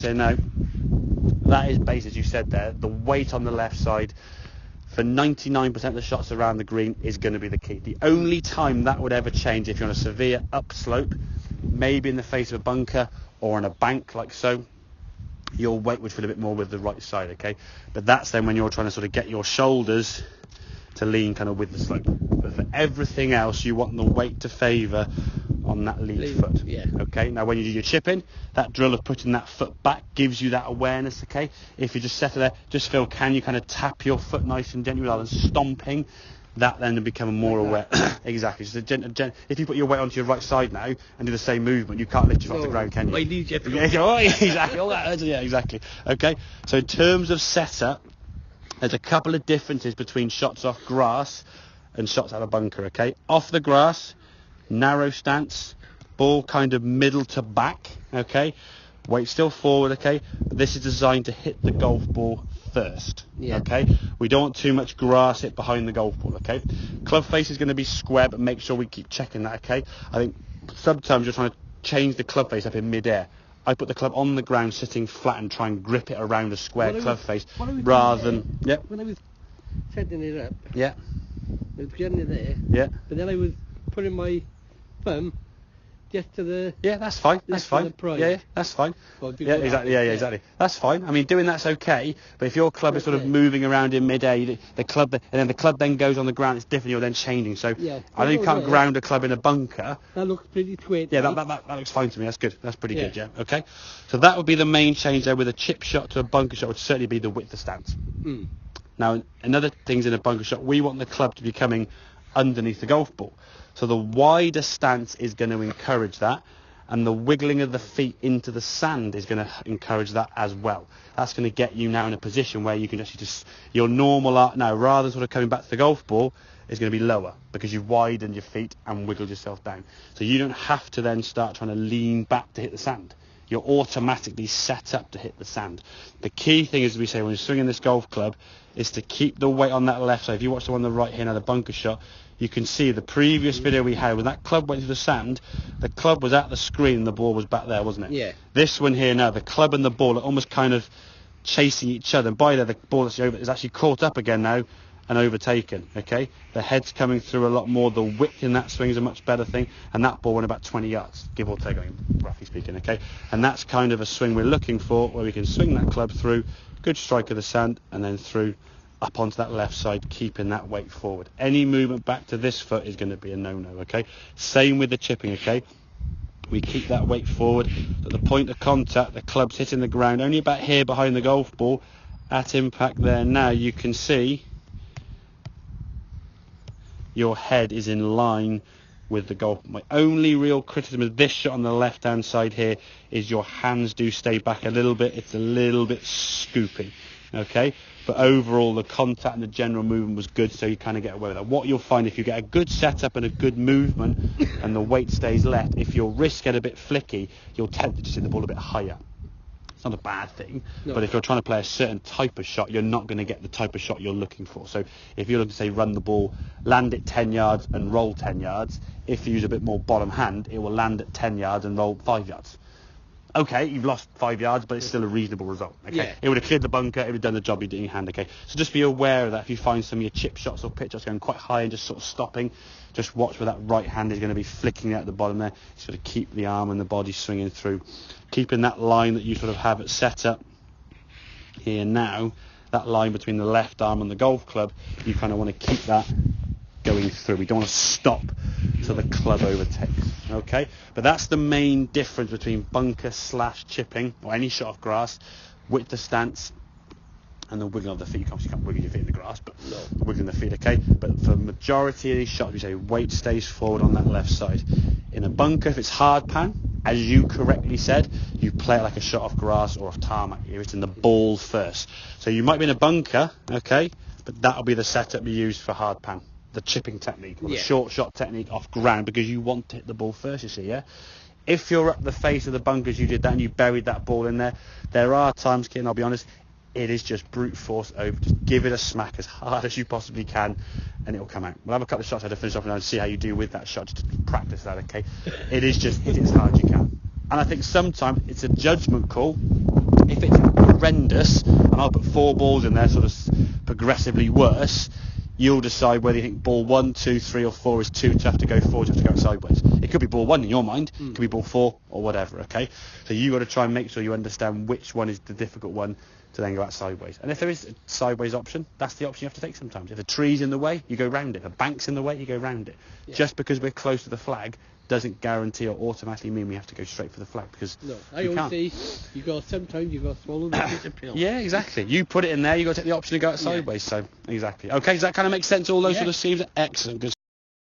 So no, that is based, as you said there, the weight on the left side for 99% of the shots around the green is going to be the key. The only time that would ever change if you're on a severe upslope, maybe in the face of a bunker or on a bank like so, your weight would feel a bit more with the right side, okay? But that's then when you're trying to sort of get your shoulders to lean kind of with the slope. But for everything else, you want the weight to favour on that lead foot. Yeah. Okay, now when you do your chipping, that drill of putting that foot back gives you that awareness, okay? If you just settle there, just feel, can you kind of tap your foot nice and gently rather than stomping? That then will become more aware. Exactly. So if you put your weight onto your right side now and do the same movement, you can't lift you off the ground, can you? I need you. Exactly. All that, yeah, exactly. Okay, so in terms of setup, there's a couple of differences between shots off grass and shots out of bunker, okay? Off the grass, narrow stance, ball kind of middle to back, okay? Weight still forward, okay? But this is designed to hit the golf ball first, okay? We don't want too much grass hit behind the golf ball, okay? Club face is going to be square, but make sure we keep checking that, okay? I think sometimes you're trying to change the club face up in mid-air. I put the club on the ground sitting flat and try and grip it around a square club face rather than... Yep. When I was setting it up, Yeah. I was getting it there, Yeah. but then I was putting my thumb just to the... Yeah, that's fine. That's fine. Yeah, that's fine. Well, Yeah, exactly. Yeah, exactly. That's fine. I mean, doing that's okay. But if your club is sort of moving around in mid-air, the club, and then the club then goes on the ground, it's different. You're then changing. So I know you can't ground a club in a bunker. That looks pretty twitchy. Yeah, that looks fine to me. That's good. That's pretty good. Yeah. Okay. So that would be the main change there. With a chip shot to a bunker shot would certainly be the width of stance. Now, another things in a bunker shot, we want the club to be coming underneath the golf ball. So the wider stance is going to encourage that, and the wiggling of the feet into the sand is going to encourage that as well. That's going to get you now in a position where you can actually just, your normal art now, rather than sort of coming back to the golf ball, is going to be lower because you've widened your feet and wiggled yourself down. So you don't have to then start trying to lean back to hit the sand. You're automatically set up to hit the sand. The key thing, as we say, when you're swinging this golf club, is to keep the weight on that left side. If you watch the one on the right here now, the bunker shot, you can see the previous video we had, when that club went to the sand, the club was at the screen and the ball was back there, wasn't it? Yeah. This one here now, the club and the ball are almost kind of chasing each other. And by there, the ball is actually caught up again now and overtaken, okay? The head's coming through a lot more. The width in that swing is a much better thing. And that ball went about 20 yards, give or take, I mean, roughly speaking, okay? And that's kind of a swing we're looking for, where we can swing that club through, good strike of the sand, and then through up onto that left side, keeping that weight forward. Any movement back to this foot is going to be a no-no, okay? Same with the chipping, okay? We keep that weight forward. At the point of contact, the club's hitting the ground only about here behind the golf ball. At impact there now, you can see your head is in line with the golf. My only real criticism of this shot on the left-hand side here is your hands do stay back a little bit. It's a little bit scoopy, okay? But overall, the contact and the general movement was good, so you kind of get away with that. What you'll find, if you get a good setup and a good movement and the weight stays left, if your wrists get a bit flicky, you'll tend to just hit the ball a bit higher. It's not a bad thing, but if you're trying to play a certain type of shot, you're not going to get the type of shot you're looking for. So if you're looking to say run the ball, land it 10 yards and roll 10 yards, if you use a bit more bottom hand, it will land at 10 yards and roll 5 yards. Okay, you've lost 5 yards, but it's still a reasonable result. Okay, Yeah. It would have cleared the bunker, it would have done the job you're doing in hand. Okay, so just be aware of that. If you find some of your chip shots or pitch shots going quite high and just sort of stopping, just watch where that right hand is going to be flicking out at the bottom there. Sort of keep the arm and the body swinging through, keeping that line that you sort of have at setup here now. That line between the left arm and the golf club, you kind of want to keep that going through. We don't want to stop so the club overtakes. Okay, but that's the main difference between bunker / chipping or any shot of grass, width of stance, and the wiggling of the feet. Obviously you can't wiggle your feet in the grass, but wiggling the feet, okay? But for the majority of these shots, we say weight stays forward on that left side. In a bunker, if it's hard pan, as you correctly said, you play it like a shot of grass or of tarmac. You're hitting the ball first. So you might be in a bunker, okay, but that'll be the setup you use for hard pan. The chipping technique or the short shot technique off ground, because you want to hit the ball first, you see, yeah? If you're up the face of the bunkers, you did that and you buried that ball in there, there are times, Kit, and I'll be honest, it is just brute force over. Just give it a smack as hard as you possibly can and it'll come out. We'll have a couple of shots to finish off and see how you do with that shot, just to practice that, okay? It is just hit it as hard as you can. And I think sometimes it's a judgment call. If it's horrendous, and I'll put 4 balls in there, sort of progressively worse, you'll decide whether you think ball 1, 2, 3 or 4 is too tough to go forward, you have to go sideways. It could be ball 1 in your mind, it could be ball 4 or whatever, okay? So you got to try and make sure you understand which one is the difficult one to then go out sideways. And if there is a sideways option, that's the option you have to take sometimes. If a tree's in the way, you go round it. If a bank's in the way, you go round it. Yeah. Just because we're close to the flag doesn't guarantee or automatically mean we have to go straight for the flag, because No, I always say sometimes you got to swallow the bitter pill. Yeah, exactly. You put it in there, you got to take the option to go out sideways. So exactly. Okay, does that kind of make sense? All those Yeah. sort of seams. Excellent. Good.